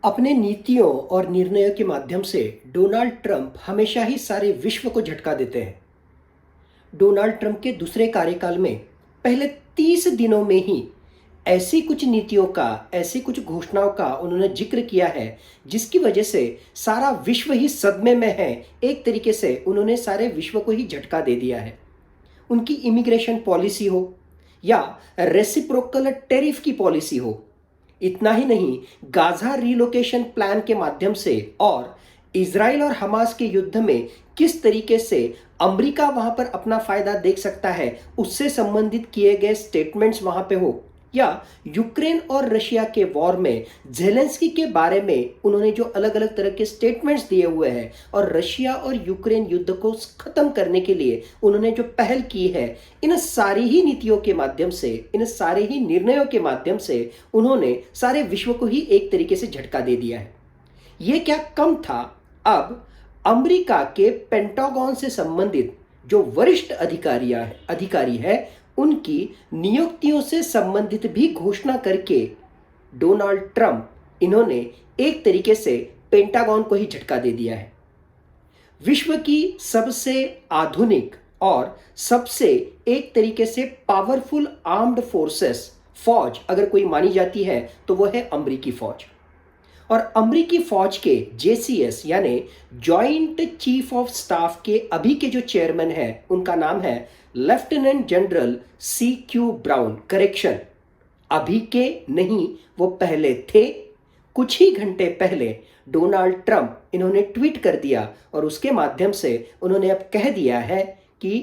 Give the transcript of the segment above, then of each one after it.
अपने नीतियों और निर्णयों के माध्यम से डोनाल्ड ट्रंप हमेशा ही सारे विश्व को झटका देते हैं। डोनाल्ड ट्रंप के दूसरे कार्यकाल में पहले 30 दिनों में ही ऐसी कुछ नीतियों का, ऐसी कुछ घोषणाओं का उन्होंने जिक्र किया है जिसकी वजह से सारा विश्व ही सदमे में है। एक तरीके से उन्होंने सारे विश्व को ही झटका दे दिया है। उनकी इमिग्रेशन पॉलिसी हो या रेसिप्रोकल टैरिफ की पॉलिसी हो, इतना ही नहीं, गाजा रिलोकेशन प्लान के माध्यम से और इजराइल और हमास के युद्ध में किस तरीके से अमेरिका वहां पर अपना फायदा देख सकता है, उससे संबंधित किए गए स्टेटमेंट्स वहां पे हो, या यूक्रेन और रशिया के वॉर में जेलेंस्की के बारे में उन्होंने जो अलग अलग तरह के स्टेटमेंट्स दिए हुए हैं और रशिया और यूक्रेन युद्ध को खत्म करने के लिए उन्होंने जो पहल की है, इन सारी ही नीतियों के माध्यम से, इन सारे ही निर्णयों के माध्यम से उन्होंने सारे विश्व को ही एक तरीके से झटका दे दिया है। ये क्या कम था, अब अमेरिका के पेंटागन से संबंधित जो वरिष्ठ अधिकारी है उनकी नियुक्तियों से संबंधित भी घोषणा करके डोनाल्ड ट्रंप इन्होंने एक तरीके से पेंटागन को ही झटका दे दिया है। विश्व की सबसे आधुनिक और सबसे एक तरीके से पावरफुल आर्म्ड फोर्सेस फौज अगर कोई मानी जाती है तो वो है अमेरिकी फौज। और अमेरिकी फौज के जेसीएस यानी जॉइंट चीफ ऑफ स्टाफ के अभी के जो चेयरमैन हैं उनका नाम है lieutenant general CQ brown. Correction, अभी के नहीं, वो पहले थे। कुछ ही घंटे पहले डोनाल्ड ट्रंप इन्होंने ट्वीट कर दिया और उसके माध्यम से उन्होंने अब कह दिया है कि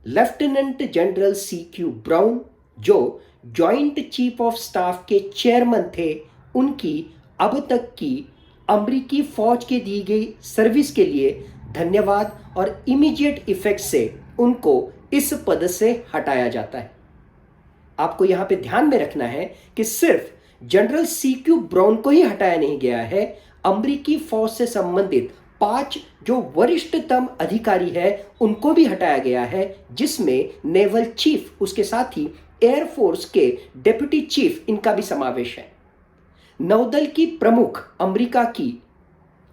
लेफ्टिनेंट जनरल CQ ब्राउन जो जॉइंट चीफ ऑफ स्टाफ के चेयरमैन थे, उनकी अब तक की अमेरिकी फौज के दी गई सर्विस के लिए धन्यवाद और इमीडिएट इफेक्ट से उनको इस पद से हटाया जाता है। आपको यहां पे ध्यान में रखना है कि सिर्फ जनरल CQ ब्राउन को ही हटाया नहीं गया है, अमेरिकी फौज से संबंधित 5 जो वरिष्ठतम अधिकारी है उनको भी हटाया गया है, जिसमें नेवल चीफ, उसके साथ ही एयरफोर्स के डेप्यूटी चीफ, इनका भी समावेश है। नौदल की प्रमुख अमेरिका की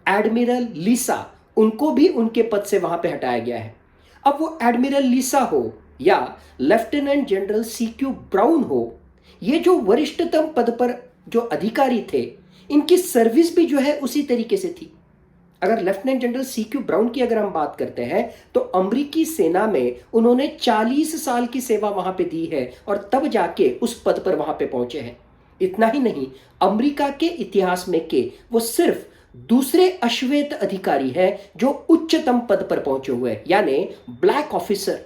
एडमिरल लिसा, उनको भी उनके पद से वहां पे हटाया गया है। अब वो एडमिरल लिसा हो या लेफ्टिनेंट जनरल CQ ब्राउन हो, ये जो वरिष्ठतम पद पर जो अधिकारी थे, इनकी सर्विस भी जो है उसी तरीके से थी। अगर लेफ्टिनेंट जनरल CQ ब्राउन की अगर हम बात करते हैं तो अमेरिकी सेना में उन्होंने 40 साल की सेवा वहां पे दी है और तब जाके उस पद पर वहां पे पहुंचे हैं। इतना ही नहीं, अमेरिका के इतिहास में के वो सिर्फ दूसरे अश्वेत अधिकारी है जो उच्चतम पद पर पहुंचे हुए हैं, यानी ब्लैक ऑफिसर।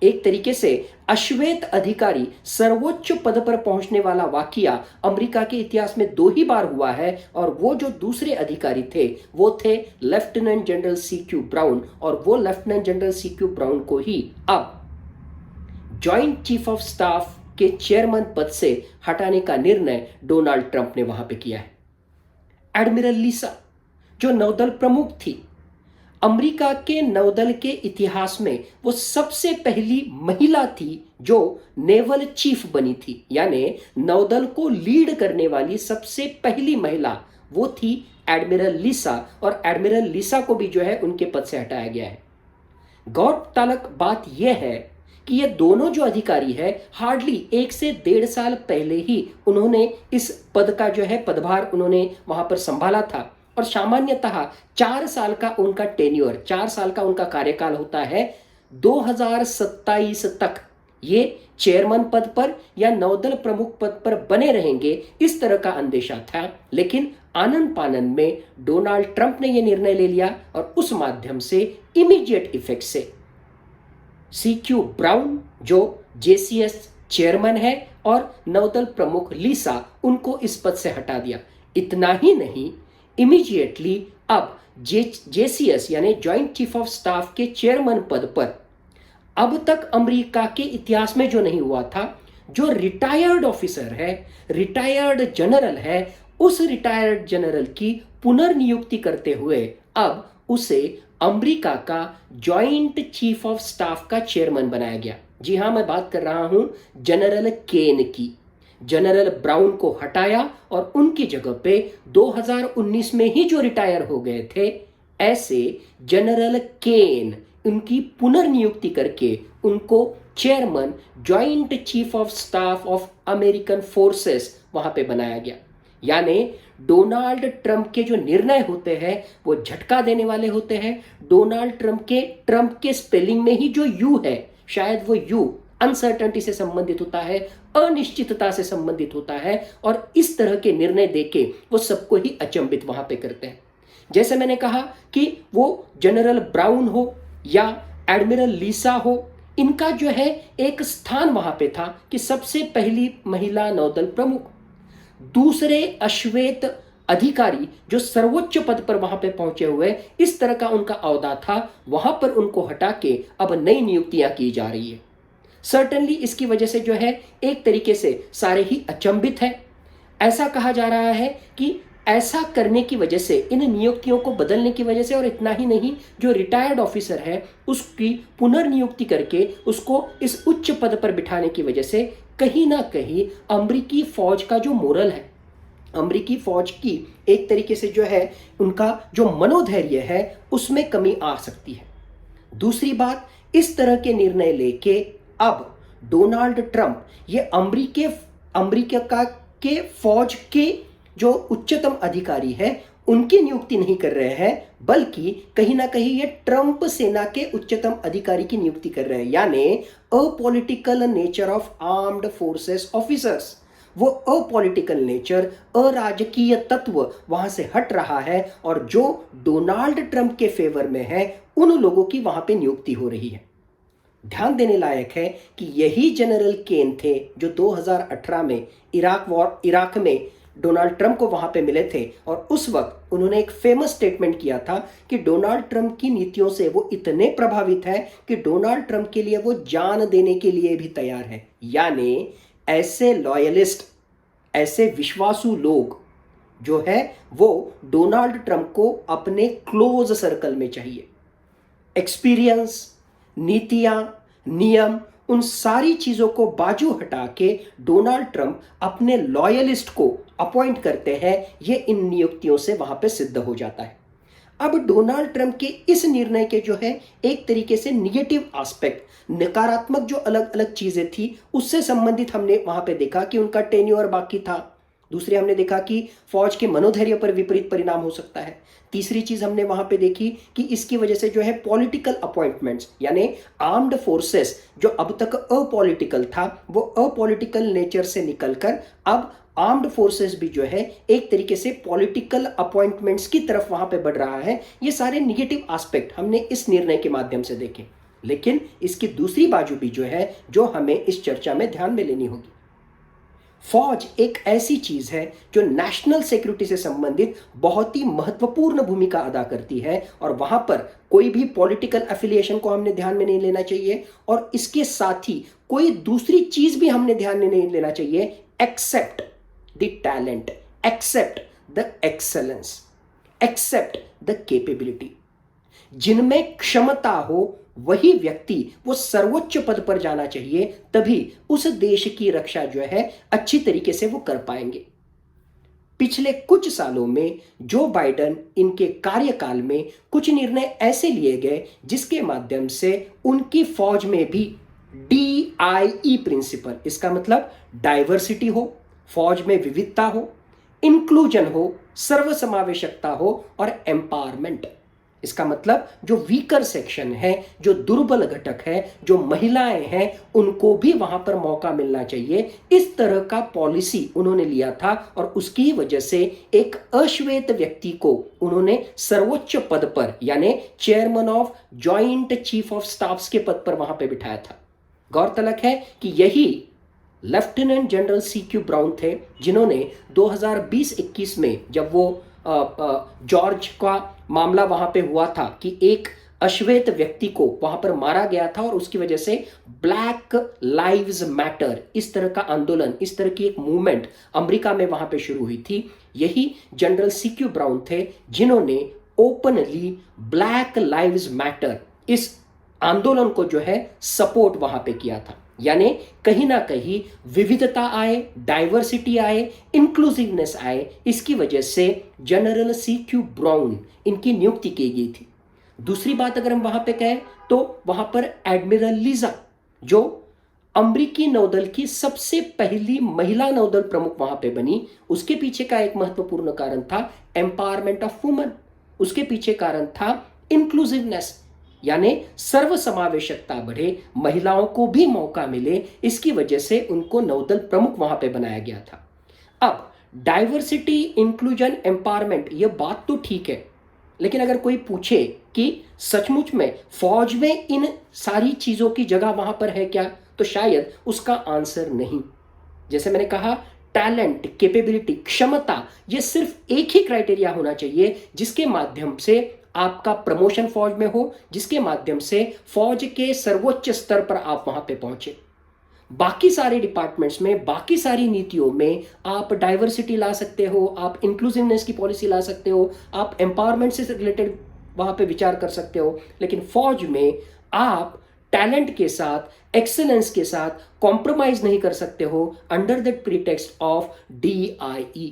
एक तरीके से अश्वेत अधिकारी सर्वोच्च पद पर पहुंचने वाला वाकया अमेरिका के इतिहास में 2 ही बार हुआ है, और वो जो दूसरे अधिकारी थे वो थे लेफ्टिनेंट जनरल CQ ब्राउन, और वो लेफ्टिनेंट जनरल CQ ब्राउन को ही अब जॉइंट चीफ ऑफ स्टाफ के चेयरमैन पद से हटाने का निर्णय डोनाल्ड ट्रंप ने वहां पे किया है। एडमिरल लिसा जो नौदल प्रमुख थी, अमेरिका के नौदल के इतिहास में वो सबसे पहली महिला थी जो नेवल चीफ बनी थी, यानी नौदल को लीड करने वाली सबसे पहली महिला वो थी एडमिरल लिसा, और एडमिरल लिसा को भी जो है उनके पद से हटाया गया है। गौरतलब बात यह है कि ये दोनों जो अधिकारी है हार्डली 1 से 1.5 साल पहले ही उन्होंने इस पद का जो है पदभार उन्होंने वहां पर संभाला था, और सामान्यतः 4 साल का उनका टेन्योर, 4 साल का उनका कार्यकाल होता है। 2027 तक ये चेयरमैन पद पर या नौदल प्रमुख पद पर बने रहेंगे, इस तरह का अंदेशा था। लेकिन आनन फानन में डोनाल्ड ट्रंप ने यह निर्णय ले लिया और उस माध्यम से इमीडिएट इफेक्ट से CQ ब्राउन जो JCS चेयरमैन है और नौदल प्रमुख लिसा, उनको इस पद से हटा दिया। इतना ही नहीं, इमीडिएटली अब JCS यानी जॉइंट चीफ ऑफ स्टाफ के चेयरमैन पद पर अब तक अमेरिका के इतिहास में जो नहीं हुआ था, जो रिटायर्ड ऑफिसर है, रिटायर्ड जनरल है, उस रिटायर्ड जनरल की पुनर्नियुक्ति करते हुए अब उसे अमेरिका का जॉइंट चीफ ऑफ स्टाफ का चेयरमैन बनाया गया। जी हां, मैं बात कर रहा हूं जनरल केन की। जनरल ब्राउन को हटाया और उनकी जगह पे 2019 में ही जो रिटायर हो गए थे ऐसे जनरल केन उनकी पुनर्नियुक्ति करके उनको chairman joint chief of staff of American forces वहां पे बनाया गया। यानी डोनाल्ड ट्रंप के जो निर्णय होते हैं वो झटका देने वाले होते हैं। डोनाल्ड ट्रंप के स्पेलिंग में ही जो यू है, शायद वो यू अनसर्टेनिटी से संबंधित होता है, अनिश्चितता से संबंधित होता है, और इस तरह के निर्णय देके वो सबको ही अचंभित वहां पे करते हैं। जैसे मैंने कहा कि वो जनरल ब्राउन हो या एडमिरल लीसा हो, इनका जो है एक स्थान वहां पे था कि सबसे पहली महिला नौदल प्रमुख, दूसरे अश्वेत अधिकारी जो सर्वोच्च पद पर वहां पे पहुंचे हुए, इस तरह का उनका औहदा था, वहां पर उनको हटा के अब नई नियुक्तियां की जा रही है। सर्टेनली इसकी वजह से जो है एक तरीके से सारे ही अचंभित है। ऐसा कहा जा रहा है कि ऐसा करने की वजह से, इन नियुक्तियों को बदलने की वजह से, और इतना ही नहीं, जो रिटायर्ड ऑफिसर है उसकी पुनर्नियुक्ति करके उसको इस उच्च पद पर बिठाने की वजह से कहीं ना कहीं अमेरिकी फौज का जो मोरल है, अमेरिकी फौज की एक तरीके से जो है उनका जो मनोधैर्य है उसमें कमी आ सकती है। दूसरी बात, इस तरह के निर्णय लेके अब डोनाल्ड ट्रंप ये अमेरिका के फौज के जो उच्चतम अधिकारी है उनकी नियुक्ति नहीं कर रहे हैं, बल्कि कहीं ना कहीं ये ट्रंप सेना के उच्चतम अधिकारी की नियुक्ति कर रहे हैं। यानी apolitical nature of armed forces officers, वो अपॉलिटिकल नेचर, अराजकीय तत्व वहां से हट रहा है और जो डोनाल्ड ट्रंप के फेवर में है उन लोगों की वहां पे नियुक्ति हो रही है। ध्यान देने लायक है कि यही जनरल केन थे जो 2018 में इराक में डोनाल्ड ट्रंप को वहां पे मिले थे, और उस वक्त उन्होंने एक फेमस स्टेटमेंट किया था कि डोनाल्ड ट्रंप की नीतियों से वो इतने प्रभावित है कि डोनाल्ड ट्रंप के लिए वो जान देने के लिए भी तैयार है। यानी ऐसे लॉयलिस्ट, ऐसे विश्वासु लोग जो है वो डोनाल्ड ट्रंप को अपने क्लोज सर्कल में चाहिए। एक्सपीरियंस, नीतियां, नियम, उन सारी चीजों को बाजू हटा के डोनाल्ड ट्रंप अपने लॉयलिस्ट को अपॉइंट करते हैं। ये इन नियुक्तियों से वहां पे सिद्ध हो जाता है। अब डोनाल्ड ट्रंप के इस निर्णय के जो है एक तरीके से निगेटिव एस्पेक्ट, नकारात्मक जो अलग अलग चीजें थी उससे संबंधित हमने वहां पे देखा कि उनका टेन्योर बाकी था। दूसरे हमने देखा कि फौज के मनोधैर्य पर विपरीत परिणाम हो सकता है। तीसरी चीज हमने वहां पे देखी कि इसकी वजह से जो है पॉलिटिकल अपॉइंटमेंट्स, यानी आर्म्ड फोर्सेस जो अब तक अपॉलिटिकल था वो अपॉलिटिकल नेचर से निकलकर अब आर्म्ड फोर्सेस भी जो है एक तरीके से पॉलिटिकल अपॉइंटमेंट्स की तरफ वहां पे बढ़ रहा है। ये सारे निगेटिव एस्पेक्ट हमने इस निर्णय के माध्यम से देखे, लेकिन इसकी दूसरी बाजू भी जो है जो हमें इस चर्चा में ध्यान में लेनी होगी। फौज एक ऐसी चीज है जो नेशनल सिक्योरिटी से संबंधित बहुत ही महत्वपूर्ण भूमिका अदा करती है, और वहां पर कोई भी पॉलिटिकल एफिलिएशन को हमने ध्यान में नहीं लेना चाहिए, और इसके साथ ही कोई दूसरी चीज भी हमने ध्यान में नहीं लेना चाहिए except the talent, except the excellence, except the capability. जिनमें क्षमता हो वही व्यक्ति वो सर्वोच्च पद पर जाना चाहिए, तभी उस देश की रक्षा जो है अच्छी तरीके से वो कर पाएंगे। पिछले कुछ सालों में जो बाइडेन इनके कार्यकाल में कुछ निर्णय ऐसे लिए गए जिसके माध्यम से उनकी फौज में भी DIE प्रिंसिपल, इसका मतलब डाइवर्सिटी हो, फौज में विविधता हो, इंक्लूजन हो, सर्वसमावेशकता हो, और एम्पावरमेंट, इसका मतलब जो वीकर सेक्शन है, जो दुर्बल घटक है, जो महिलाएं हैं, उनको भी वहां पर मौका मिलना चाहिए। इस तरह का पॉलिसी उन्होंने लिया था, और उसकी वजह से एक अश्वेत व्यक्ति को उन्होंने सर्वोच्च पद पर, यानी chairman of joint chief of staffs के पद पर वहां पर बिठाया था। गौरतलब है कि यही लेफ्टिनेंट जनरल CQ ब्राउन थे जिन्होंने 2020-21 में जब वो जॉर्ज का मामला वहां पे हुआ था कि एक अश्वेत व्यक्ति को वहां पर मारा गया था, और उसकी वजह से ब्लैक लाइव्स मैटर, इस तरह का आंदोलन, इस तरह की एक मूवमेंट अमेरिका में वहां पे शुरू हुई थी। यही जनरल CQ ब्राउन थे जिन्होंने ओपनली ब्लैक लाइव्स मैटर इस आंदोलन को जो है सपोर्ट वहां पे किया था। यानी कहीं ना कहीं विविधता आए, डाइवर्सिटी आए, इंक्लूसिवनेस आए। इसकी वजह से जनरल CQ ब्राउन इनकी नियुक्ति की गई थी। दूसरी बात अगर हम वहां पे कहें तो वहां पर एडमिरल लीजा, जो अमेरिकी नौदल की सबसे पहली महिला नौदल प्रमुख वहां पे बनी। उसके पीछे का एक महत्वपूर्ण कारण था एम्पावरमेंट ऑफ वुमन। उसके पीछे कारण था इंक्लूसिवनेस, यानी सर्वसमावेशकता बढ़े, महिलाओं को भी मौका मिले। इसकी वजह से उनको नौदल प्रमुख वहां पे बनाया गया था। अब डाइवर्सिटी, इंक्लूजन, एम्पावरमेंट, ये बात तो ठीक है, लेकिन अगर कोई पूछे कि सचमुच में फौज में इन सारी चीजों की जगह वहां पर है क्या, तो शायद उसका आंसर नहीं। जैसे मैंने कहा, टैलेंट, कैपेबिलिटी, क्षमता, ये सिर्फ एक ही क्राइटेरिया होना चाहिए जिसके माध्यम से आपका प्रमोशन फौज में हो, जिसके माध्यम से फौज के सर्वोच्च स्तर पर आप वहां पे पहुंचे। बाकी सारे डिपार्टमेंट्स में, बाकी सारी नीतियों में आप डाइवर्सिटी ला सकते हो, आप इंक्लूसिवनेस की पॉलिसी ला सकते हो, आप एम्पावरमेंट से रिलेटेड वहां पे विचार कर सकते हो, लेकिन फौज में आप टैलेंट के साथ, एक्सेलेंस के साथ कॉम्प्रोमाइज नहीं कर सकते हो under the pretext of DIE।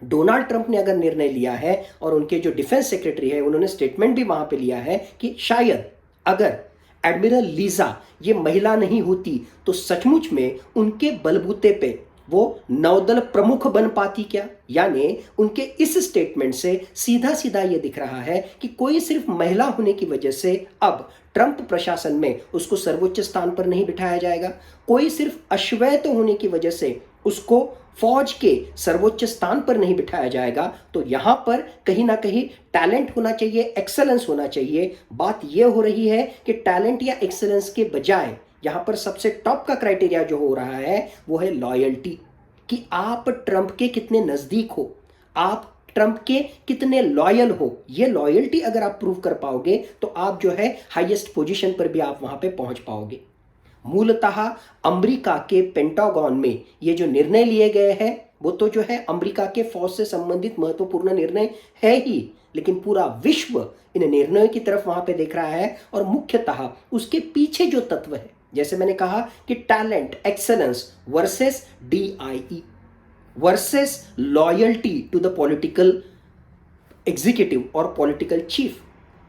Donald Trump ने अगर निर्णय लिया है, और उनके जो डिफेंस सेक्रेटरी है उन्होंने स्टेटमेंट भी वहां पे लिया है कि शायद अगर एडमिरल लीजा ये महिला नहीं होती तो सचमुच में उनके बलबूते पे वो नौदल प्रमुख बन पाती क्या। यानी उनके इस स्टेटमेंट से सीधा सीधा ये दिख रहा है कि कोई सिर्फ महिला होने की वजह से अब ट्रंप प्रशासन में उसको सर्वोच्च स्थान पर नहीं बिठाया जाएगा, कोई सिर्फ अश्वैध होने की वजह से उसको फौज के सर्वोच्च स्थान पर नहीं बिठाया जाएगा। तो यहां पर कहीं ना कहीं टैलेंट होना चाहिए, एक्सेलेंस होना चाहिए। बात यह हो रही है कि टैलेंट या एक्सेलेंस के बजाय यहां पर सबसे टॉप का क्राइटेरिया जो हो रहा है वो है लॉयल्टी, कि आप ट्रंप के कितने नजदीक हो, आप ट्रंप के कितने लॉयल हो। ये लॉयल्टी अगर आप प्रूव कर पाओगे तो आप जो है हाईएस्ट पोजीशन पर भी आप वहां पे पहुंच पाओगे। मूलतः अमेरिका के पेंटागन में ये जो निर्णय लिए गए हैं वो तो जो है अमेरिका के फौज से संबंधित महत्वपूर्ण निर्णय है ही, लेकिन पूरा विश्व इन निर्णयों की तरफ वहां पे देख रहा है। और मुख्यतः उसके पीछे जो तत्व है, जैसे मैंने कहा कि talent, excellence versus DIE versus loyalty to the political executive और पॉलिटिकल चीफ।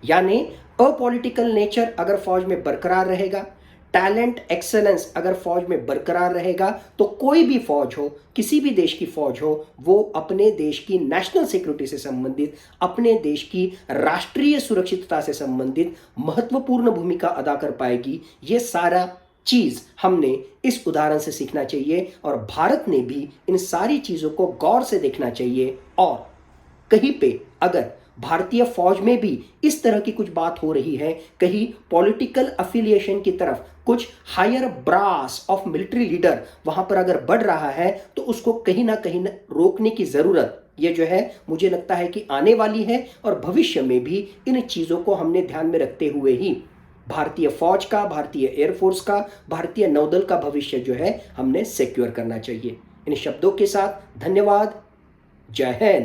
यानी अपॉलिटिकल नेचर अगर फौज में बरकरार रहेगा, टैलेंट, एक्सेलेंस अगर फौज में बरकरार रहेगा, तो कोई भी फौज हो, किसी भी देश की फौज हो, वो अपने देश की नेशनल सिक्योरिटी से संबंधित, अपने देश की राष्ट्रीय सुरक्षितता से संबंधित महत्वपूर्ण भूमिका अदा कर पाएगी। ये सारा चीज हमने इस उदाहरण से सीखना चाहिए, और भारत ने भी इन सारी चीजों को गौर से देखना चाहिए। और कहीं पे अगर भारतीय फौज में भी इस तरह की कुछ बात हो रही है, कहीं पॉलिटिकल अफिलिएशन की तरफ कुछ higher brass of military leader वहां पर अगर बढ़ रहा है, तो उसको कहीं ना कहीं रोकने की जरूरत ये जो है मुझे लगता है कि आने वाली है। और भविष्य में भी इन चीजों को हमने ध्यान में रखते हुए ही भारतीय फौज का, भारतीय एयरफोर्स का, भारतीय नौदल का भविष्य जो है हमने सिक्योर करना चाहिए। इन शब्दों के साथ धन्यवाद। जय हिंद।